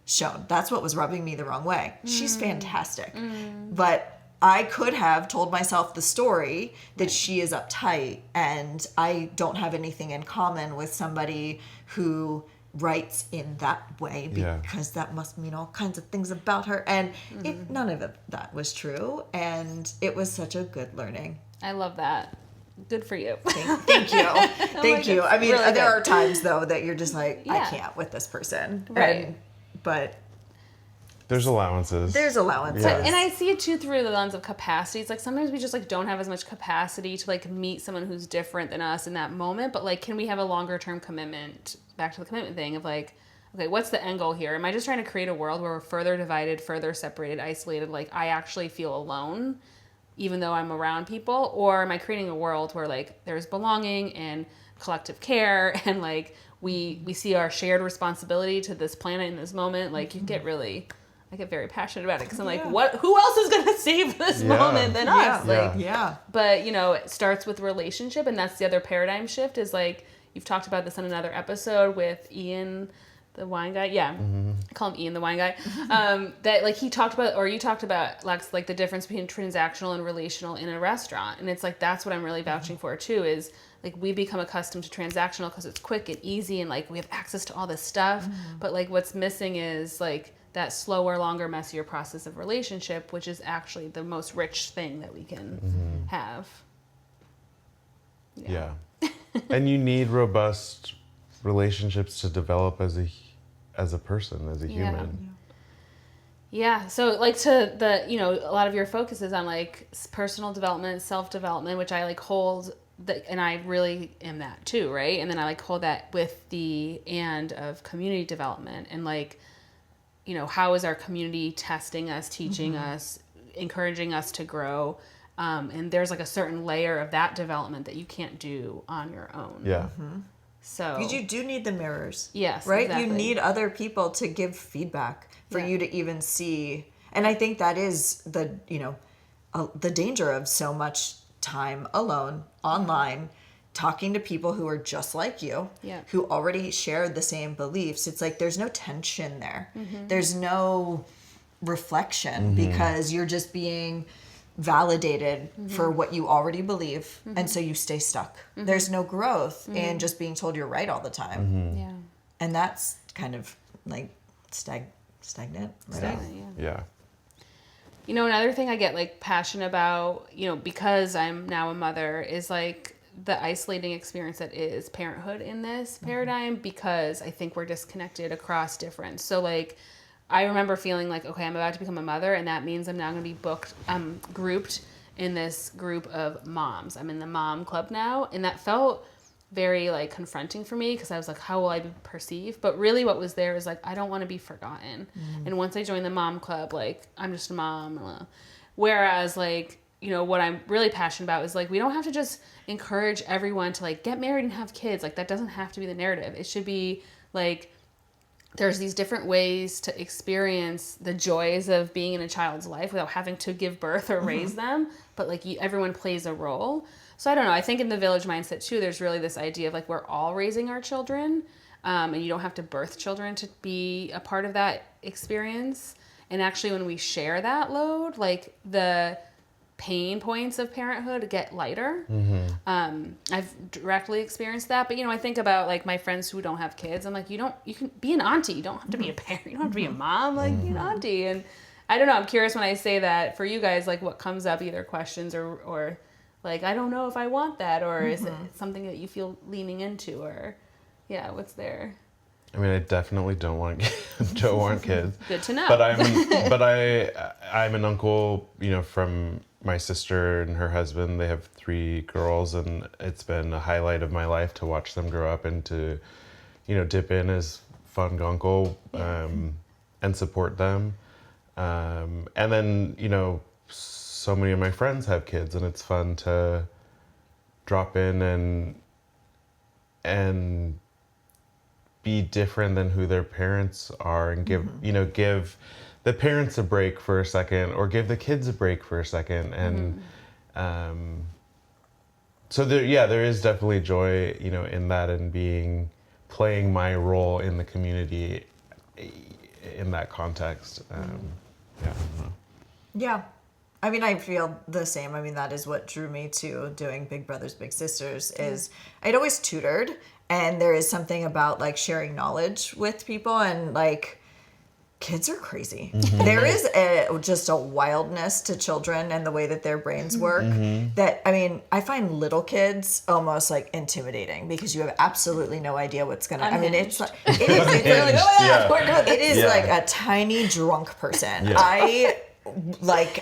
shown. That's what was rubbing me the wrong way. She's fantastic. But I could have told myself the story that she is uptight and I don't have anything in common with somebody who writes in that way because that must mean all kinds of things about her. And none of that was true. And it was such a good learning. I love that. Good for you. Thank you. Thank you. I mean, really there are times though that you're just like, I can't with this person. Right. But there's allowances. There's allowances. And I see it too through the lens of capacity. It's like sometimes we just like don't have as much capacity to like meet someone who's different than us in that moment. But like, can we have a longer term commitment? Back to the commitment thing of like, okay, what's the end goal here? Am I just trying to create a world where we're further divided, further separated, isolated? Like I actually feel alone, even though I'm around people? Or am I creating a world where like there's belonging and collective care and like we see our shared responsibility to this planet in this moment? Like you get really, I get very passionate about it because I'm like, who else is going to save this moment than us? Like, but you know, it starts with relationship, and that's the other paradigm shift is like, you've talked about this on another episode with Ian, the wine guy. Yeah. I call him Ian, the wine guy. That like he talked about, or you talked about, Lex, like the difference between transactional and relational in a restaurant. And it's like, that's what I'm really vouching for too, is like we become accustomed to transactional because it's quick and easy and like we have access to all this stuff. But like what's missing is like that slower, longer, messier process of relationship, which is actually the most rich thing that we can have. Yeah. And you need robust relationships to develop as a person, as a human. Yeah. So like to the, you know, a lot of your focus is on like personal development, self-development, which I like hold and I really am that too. Right. And then I like hold that with the and of community development and like, you know, how is our community testing us, teaching us, encouraging us to grow? And there's like a certain layer of that development that you can't do on your own. Yeah. So because you do need the mirrors. Yes. Right? Exactly. You need other people to give feedback for you to even see. And I think that is the, you know, the danger of so much time alone online, talking to people who are just like you, who already share the same beliefs. It's like there's no tension there. There's no reflection because you're just being validated for what you already believe, and so you stay stuck. There's no growth in just being told you're right all the time. Yeah. And that's kind of like stagnant. Right? Yeah. You know, another thing I get like passionate about, you know, because I'm now a mother, is like the isolating experience that is parenthood in this paradigm, because I think we're disconnected across difference. So like, I remember feeling like, okay, I'm about to become a mother, and that means I'm now going to be grouped in this group of moms. I'm in the mom club now, and that felt very like confronting for me, because I was like, how will I be perceived? But really what was there is like, I don't want to be forgotten. And once I joined the mom club, like, I'm just a mom. Whereas like, you know, what I'm really passionate about is like, we don't have to just encourage everyone to like get married and have kids. Like, that doesn't have to be the narrative. It should be like, there's these different ways to experience the joys of being in a child's life without having to give birth or raise them. But like, everyone plays a role. So I don't know. I think in the village mindset too, there's really this idea of like, we're all raising our children, and you don't have to birth children to be a part of that experience. And actually, when we share that load, like the pain points of parenthood get lighter. I've directly experienced that. But, you know, I think about like my friends who don't have kids. I'm like, you can be an auntie. You don't have to be a parent. You don't have to be a mom. Like, be an auntie. And I don't know. I'm curious when I say that for you guys, like what comes up, either questions or like, I don't know if I want that, or is it something that you feel leaning into, or what's there? I mean, I definitely don't want kids. Good to know. But I'm an uncle, you know, from my sister and her husband. They have 3 girls, and it's been a highlight of my life to watch them grow up and to, you know, dip in as fun uncle, and support them. And then, you know, so many of my friends have kids, and it's fun to drop in and be different than who their parents are, and give the parents a break for a second, or give the kids a break for a second. And so there is definitely joy, you know, in that, and playing my role in the community in that context. I don't know. Yeah. I mean, I feel the same. I mean, that is what drew me to doing Big Brothers Big Sisters. Is I'd always tutored, and there is something about like sharing knowledge with people, and like kids are crazy. There is just a wildness to children and the way that their brains work that, I mean, I find little kids almost like intimidating, because you have absolutely no idea what's going to, I mean, it's like, it is like a tiny drunk person. I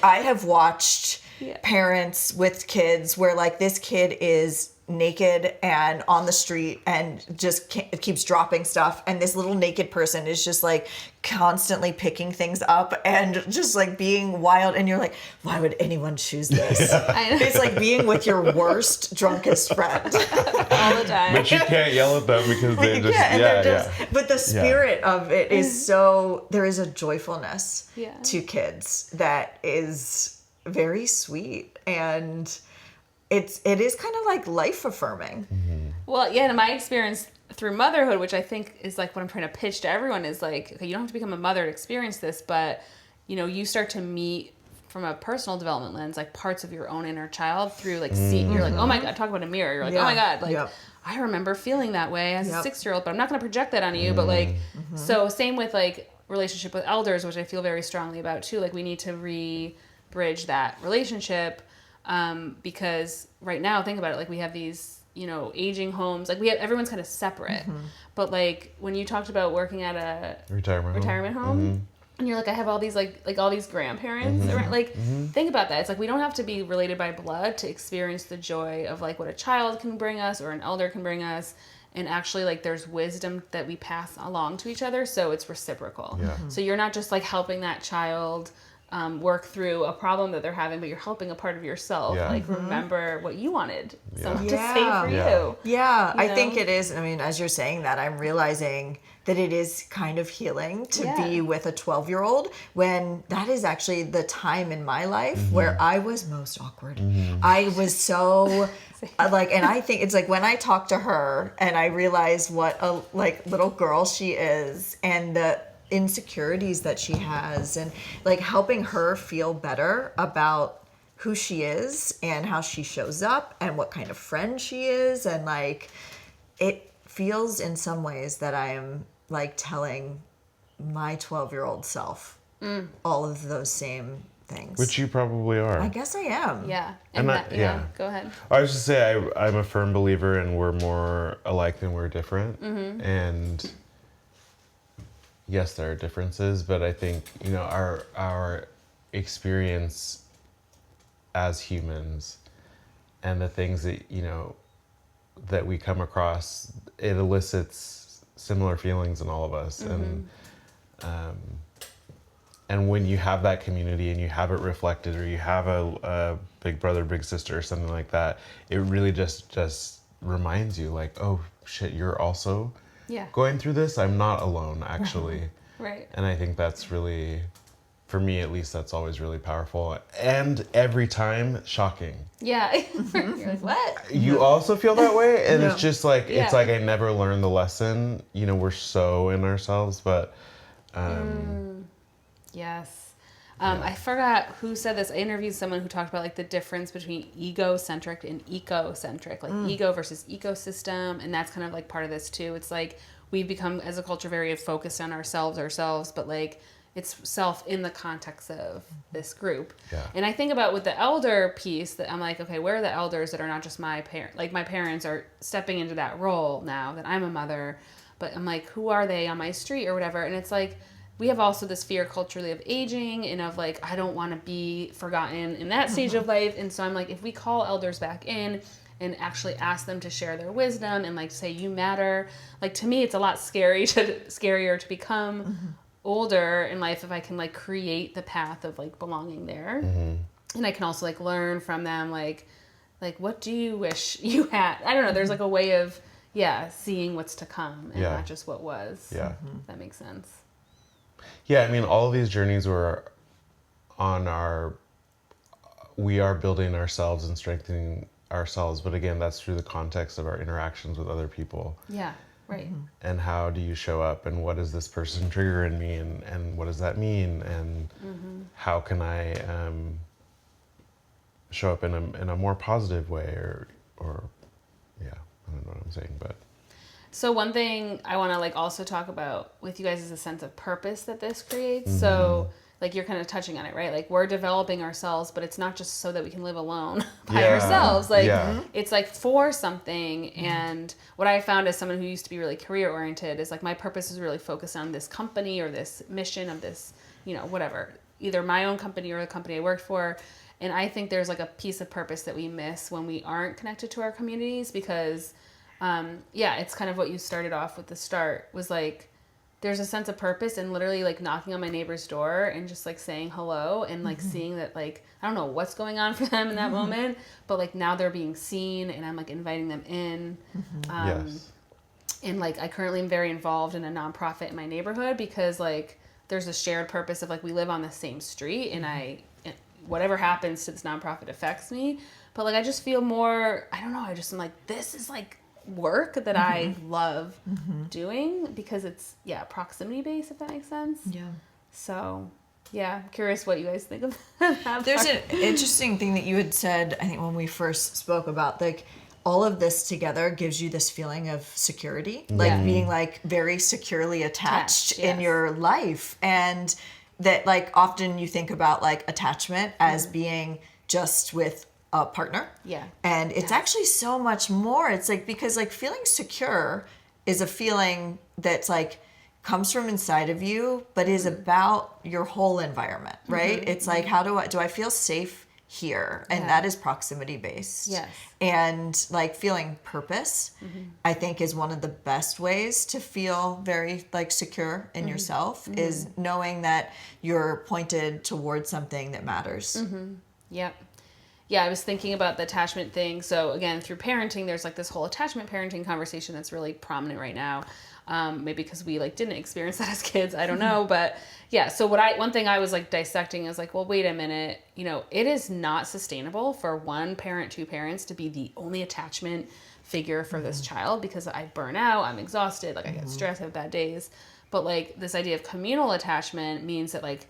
have watched parents with kids where like this kid is naked and on the street and just keeps dropping stuff, and this little naked person is just like constantly picking things up and just like being wild, and you're like, why would anyone choose this? It's like being with your worst drunkest friend all the time, but you can't yell at them because they just but the spirit of it is so, there is a joyfulness to kids that is very sweet, and it is kind of like life affirming. Well, yeah, in my experience through motherhood, which I think is like what I'm trying to pitch to everyone, is like, okay, you don't have to become a mother to experience this, but you know, you start to meet from a personal development lens, like parts of your own inner child through like seeing, you're like, oh my God, talk about a mirror. You're like, oh my God, like I remember feeling that way as a 6-year-old, but I'm not going to project that on you. But like, so same with like relationship with elders, which I feel very strongly about too. Like we need to bridge that relationship. Because right now, think about it, like we have these, you know, aging homes, like everyone's kind of separate, but like when you talked about working at a retirement home, and you're like, I have all these like all these grandparents around, like think about that. It's like we don't have to be related by blood to experience the joy of like what a child can bring us or an elder can bring us. And actually, like, there's wisdom that we pass along to each other, so it's reciprocal. So you're not just like helping that child work through a problem that they're having, but you're helping a part of yourself. Yeah. Like remember what you wanted someone to Yeah. say for you. Yeah, I know? think it is. I mean, as you're saying that, I'm realizing that it is kind of healing to be with a 12-year-old when that is actually the time in my life where I was most awkward. I was so and I think it's like when I talk to her and I realize what a like little girl she is and the insecurities that she has and like helping her feel better about who she is and how she shows up and what kind of friend she is, and like it feels in some ways that I am like telling my 12-year-old self all of those same things. Which you probably are. I guess I am. Yeah. And that, yeah. Go ahead. I was just say I'm a firm believer in we're more alike than we're different. And yes, there are differences, but I think, you know, our experience as humans and the things that, you know, that we come across, it elicits similar feelings in all of us. And when you have that community and you have it reflected, or you have a big brother, big sister, or something like that, it really just reminds you like, oh shit, you're also going through this. I'm not alone, actually. Right. And I think that's really, for me at least, that's always really powerful. And every time, shocking. Yeah. You're like, what? You also feel that way? And Yeah. it's just like, it's Yeah. like I never learned the lesson. You know, we're so in ourselves, but Yes. I forgot who said this. I interviewed someone who talked about like the difference between egocentric and ecocentric, like ego versus ecosystem. And that's kind of like part of this too. It's like we've become as a culture very focused on ourselves, but like it's self in the context of this group. Yeah. And I think about with the elder piece that I'm like, okay, where are the elders that are not just my parent? Like my parents are stepping into that role now that I'm a mother, but I'm like, who are they on my street or whatever? And it's like, we have also this fear culturally of aging and of like, I don't want to be forgotten in that stage of life. And so I'm like, if we call elders back in and actually ask them to share their wisdom and like say, you matter, like to me, it's a lot scarier to become older in life if I can like create the path of like belonging there. And I can also like learn from them, like what do you wish you had? I don't know. There's like a way of, seeing what's to come and not just what was. yeah. If that makes sense. Yeah, I mean, all of these journeys were we are building ourselves and strengthening ourselves. But again, that's through the context of our interactions with other people. Yeah, right. And how do you show up, and what does this person trigger in me, and what does that mean, and how can I show up in a more positive way, or I don't know what I'm saying, but. So one thing I want to like also talk about with you guys is a sense of purpose that this creates. So like you're kind of touching on it, right? Like we're developing ourselves, but it's not just so that we can live alone by ourselves. Like it's like for something. And what I found as someone who used to be really career oriented is like my purpose is really focused on this company or this mission of this, you know, whatever, either my own company or the company I worked for. And I think there's like a piece of purpose that we miss when we aren't connected to our communities because it's kind of what you started off with the start was like, there's a sense of purpose and literally like knocking on my neighbor's door and just like saying hello and like seeing that like, I don't know what's going on for them in that moment, but like now they're being seen and I'm like inviting them in. Yes. And like, I currently am very involved in a nonprofit in my neighborhood because like, there's a shared purpose of like, we live on the same street and whatever happens to this nonprofit affects me. But like, I just feel more, I don't know. I just am like, this is like, work that I love doing because it's proximity based, if that makes sense. So I'm curious what you guys think of that. There's an interesting thing that you had said, I think when we first spoke about like all of this together gives you this feeling of security, like being like very securely attached in your life. And that like often you think about like attachment as being just with a partner. And it's actually so much more. It's like, because like feeling secure is a feeling that's like comes from inside of you, but is about your whole environment, right? It's like, how do I feel safe here, and Yeah. that is proximity based. Yes. And like feeling purpose, I think, is one of the best ways to feel very like secure in yourself, is knowing that you're pointed towards something that matters. Yep. Yeah, I was thinking about the attachment thing. So again, through parenting, there's like this whole attachment parenting conversation that's really prominent right now. Maybe because we like didn't experience that as kids, I don't know. But yeah, so one thing I was like dissecting is like, well, wait a minute, it is not sustainable for one parent, two parents to be the only attachment figure for this child, because I burn out, I'm exhausted, like I get stressed, I have bad days. But like this idea of communal attachment means that like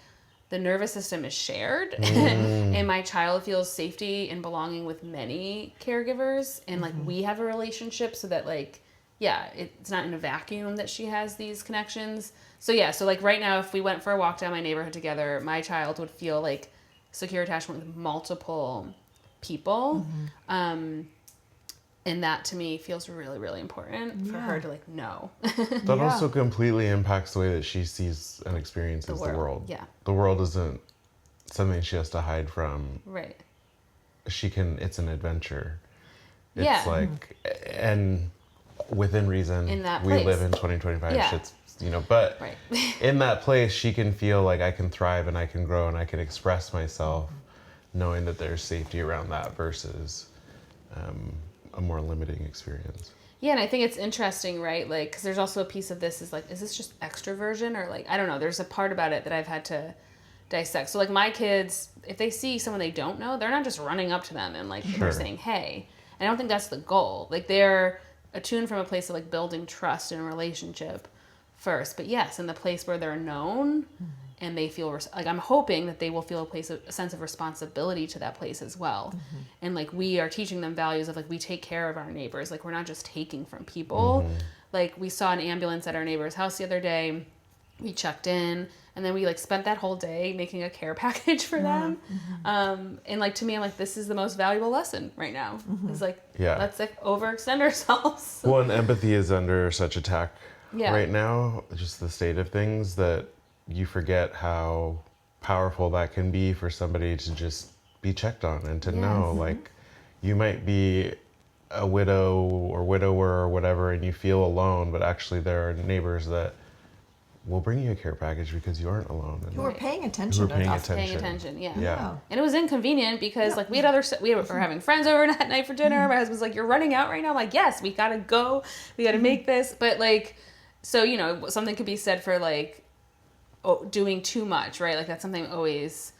the nervous system is shared and my child feels safety and belonging with many caregivers, and like we have a relationship, so that like, yeah, it's not in a vacuum that she has these connections. So yeah, so like right now, if we went for a walk down my neighborhood together, my child would feel like secure attachment with multiple people. And that to me feels really, really important for her to like know. That also completely impacts the way that she sees and experiences the world. Yeah. The world isn't something she has to hide from. Right. It's an adventure. It's Yeah. like, and within reason, In that we place. live in 2025. Yeah. Shit's, but Right. in that place, she can feel like I can thrive and I can grow and I can express myself, knowing that there's safety around that versus a more limiting experience. Yeah, and I think it's interesting, right? Like, because there's also a piece of this is like, is this just extroversion, or like, I don't know. There's a part about it that I've had to dissect. So like my kids, if they see someone they don't know, they're not just running up to them and like they're saying, hey. And I don't think that's the goal. Like they're attuned from a place of like building trust and relationship first. But yes, in the place where they're known and they feel, like I'm hoping that they will feel a sense of responsibility to that place as well. And like we are teaching them values of like we take care of our neighbors. Like we're not just taking from people. Like we saw an ambulance at our neighbor's house the other day. We checked in, and then we like spent that whole day making a care package for them. And like to me, I'm like, this is the most valuable lesson right now. It's like, let's like overextend ourselves. Well, and empathy is under such attack Yeah. right now, just the state of things, that you forget how powerful that can be for somebody to just be checked on and to know, like, you might be a widow or widower or whatever, and you feel alone, but actually there are neighbors that will bring you a care package because you aren't alone. And Who are paying attention paying enough. Paying attention, yeah. Yeah. And it was inconvenient because like we were having friends over that night for dinner. My husband's like, you're running out right now. I'm like, yes, we gotta go. We gotta make this. But like, so, something could be said for like doing too much, right? Like that's something always,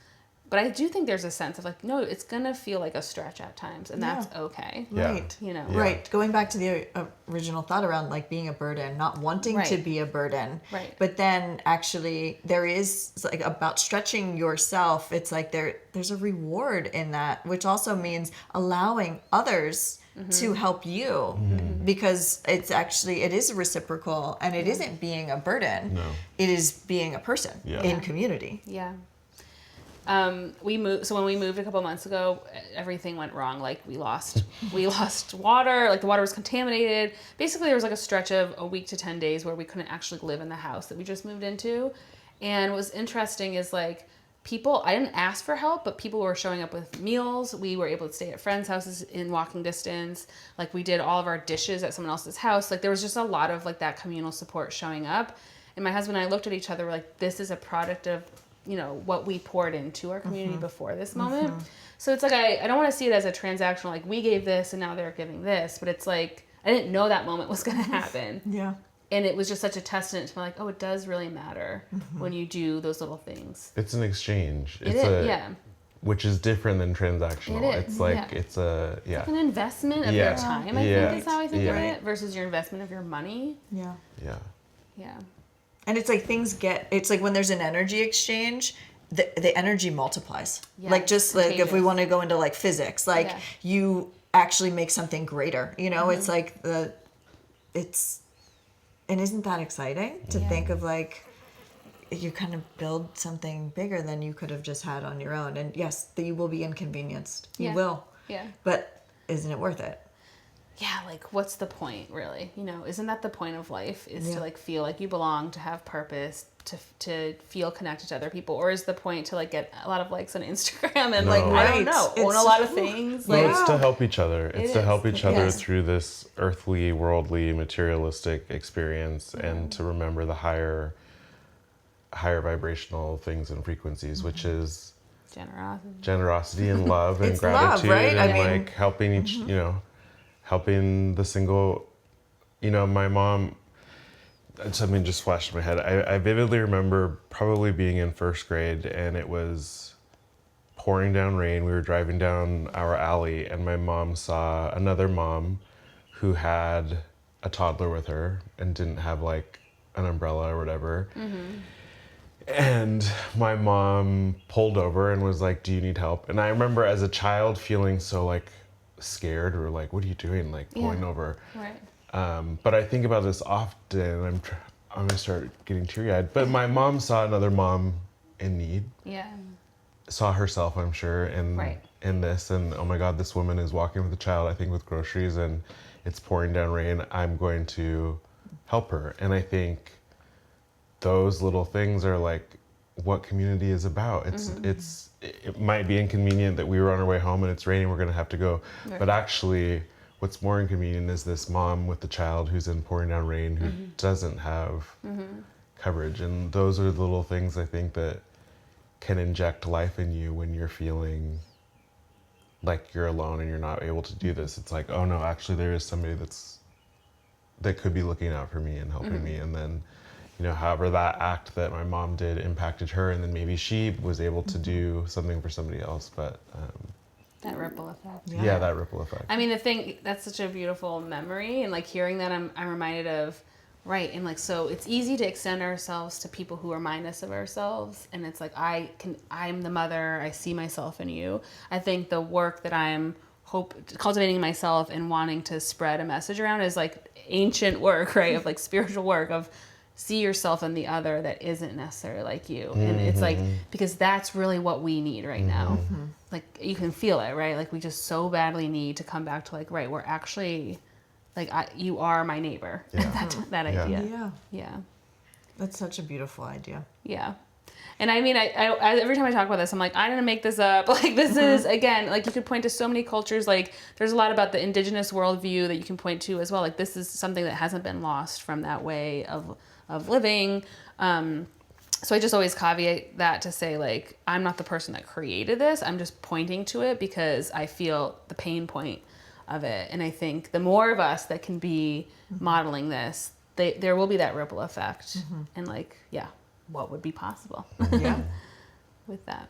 but I do think there's a sense of like, no, it's gonna feel like a stretch at times, and that's okay. Yeah. Right. Yeah. Right. Going back to the original thought around like being a burden, not wanting to be a burden. Right. But then actually there is like about stretching yourself. It's like there's a reward in that, which also means allowing others to help you, because it is reciprocal, and it isn't being a burden. No. It is being a person in community. Yeah. We moved. So when we moved a couple months ago, everything went wrong. Like we lost water. Like the water was contaminated. Basically, there was like a stretch of a week to 10 days where we couldn't actually live in the house that we just moved into. And what was interesting is like I didn't ask for help, but people were showing up with meals. We were able to stay at friends' houses in walking distance. Like we did all of our dishes at someone else's house. Like there was just a lot of like that communal support showing up. And my husband and I looked at each other, we're like, this is a product of what we poured into our community before this moment. So it's like, I don't want to see it as a transactional, like we gave this and now they're giving this, but it's like, I didn't know that moment was going to happen. Yeah. And it was just such a testament to like, oh, it does really matter when you do those little things. It's an exchange. Yeah. Which is different than transactional. It is, It's like, yeah. it's a, Like an investment of your time, I think is how I think of Yeah. it, versus your investment of your money. Yeah. Yeah. Yeah. And it's like it's like when there's an energy exchange, the energy multiplies. Yeah, like just like if we contagious. want to go into like physics, like you actually make something greater, it's like and isn't that exciting to think of like you kind of build something bigger than you could have just had on your own. And yes, you will be inconvenienced. You will. Yeah. But isn't it worth it? Yeah, like what's the point really? Isn't that the point of life, is to like feel like you belong, to have purpose, to feel connected to other people, or is the point to like get a lot of likes on Instagram and No. like I Right. don't know, own It's- a lot of things? No, Like, it's to help each other. It's to is. help each other Yes. through this earthly, worldly, materialistic experience, and to remember the higher vibrational things and frequencies, which is generosity. and love and It's love, gratitude, right? and I mean- like helping each, helping the single, my mom. Something just flashed in my head. I vividly remember probably being in first grade, and it was pouring down rain. We were driving down our alley, and my mom saw another mom who had a toddler with her and didn't have like an umbrella or whatever. And my mom pulled over and was like, "Do you need help?" And I remember as a child feeling so like scared, or like, "What are you doing?" Like pulling over. Right. But I think about this often. I'm gonna start getting teary-eyed. But my mom saw another mom in need. Yeah. Saw herself, I'm sure, Right. in this, and oh my God, this woman is walking with a child, I think with groceries, and it's pouring down rain. I'm going to help her. And I think those little things are like what community is about. It might be inconvenient that we were on our way home and it's raining, we're gonna have to go. Right. But actually, what's more inconvenient is this mom with the child who's in pouring down rain who doesn't have coverage. And those are the little things I think that can inject life in you when you're feeling like you're alone and you're not able to do this. It's like, oh no, actually there is somebody that could be looking out for me and helping me. And then, however that act that my mom did impacted her, and then maybe she was able to do something for somebody else. But That ripple effect. yeah, that ripple effect. I mean, that's such a beautiful memory, and like hearing that, I'm reminded of, right, and like, so it's easy to extend ourselves to people who are minus of ourselves, and it's like, I'm the mother, I see myself in you. I think the work that I'm cultivating myself and wanting to spread a message around is like ancient work, right, of like spiritual work, of see yourself in the other that isn't necessarily like you. And it's like, because that's really what we need right now. Like you can feel it, right? Like we just so badly need to come back to like, right, we're actually like, you are my neighbor. Yeah. that Yeah. idea. Yeah. Yeah. That's such a beautiful idea. Yeah. And I mean, I every time I talk about this, I'm like, I didn't make this up. Like, this is, again, like, you could point to so many cultures. Like, there's a lot about the indigenous worldview that you can point to as well. Like, this is something that hasn't been lost from that way of living. So I just always caveat that to say, like, I'm not the person that created this. I'm just pointing to it because I feel the pain point of it. And I think the more of us that can be modeling this, there will be that ripple effect. And, like, yeah. What would be possible Yeah. with that.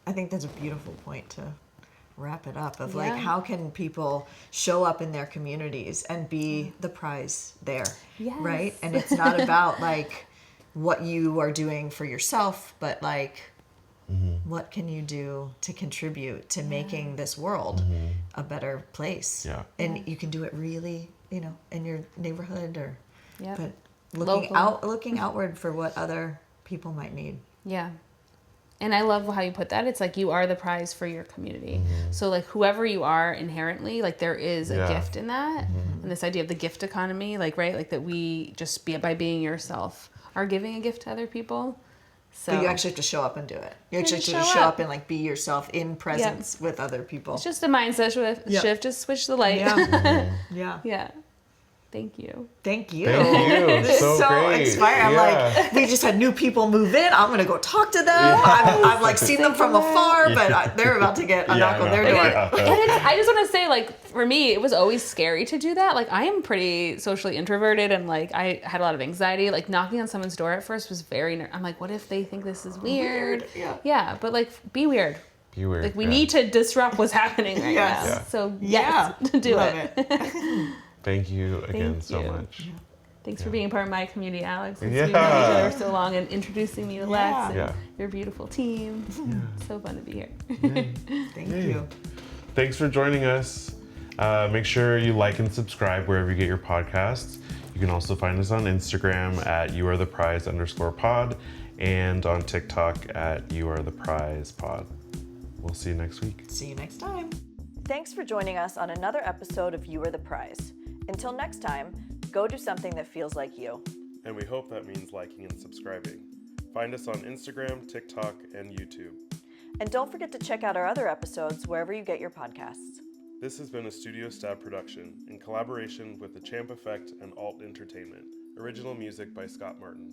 I think that's a beautiful point to wrap it up of like, Yeah. how can people show up in their communities and be the prize there? Yes. Right? And it's not about like what you are doing for yourself, but like, what can you do to contribute to making this world a better place? Yeah. And you can do it really, in your neighborhood or, Yep. but Local. looking outward for what other people might need. Yeah. And I love how you put that. It's like you are the prize for your community. So like whoever you are inherently, like there is a gift in that. And this idea of the gift economy, like, right? Like that we just by being yourself are giving a gift to other people. So But you actually have to show up and do it. You actually have to show show up. up and like be yourself in presence with other people. it's just a mindset shift, just switch the light. Yeah. Yeah. Yeah. Thank you. Thank you. Thank you. This So is so great. inspiring. I'm Yeah. like, we just had new people move in. I'm gonna go talk to them. I've like seen them from afar, but they're about to get a knock on their door. I just want to say, like, for me, it was always scary to do that. Like, I am pretty socially introverted, and like, I had a lot of anxiety. Like, knocking on someone's door at first was very. I'm like, what if they think this is weird? Yeah. Yeah, but like, be weird. Be weird. Like, we need to disrupt what's happening right Yes. now. Yeah. So Yeah. yes, do Love it. Thank you again Thank so you. much. Thanks for being part of my community, Alex. We've Yeah. known each other so long and introducing me to Lex and Yeah. your beautiful team. So fun to be here. Thank you. Thanks for joining us. Make sure you like and subscribe wherever you get your podcasts. You can also find us on Instagram at youaretheprize_pod and on TikTok at youarethePrizePod. We'll see you next week. See you next time. Thanks for joining us on another episode of You Are the Prize. Until next time, go do something that feels like you. And we hope that means liking and subscribing. Find us on Instagram, TikTok, and YouTube. And don't forget to check out our other episodes wherever you get your podcasts. This has been a Studio Stab production in collaboration with the Champ Effect and Alt Entertainment. Original music by Scott Martin.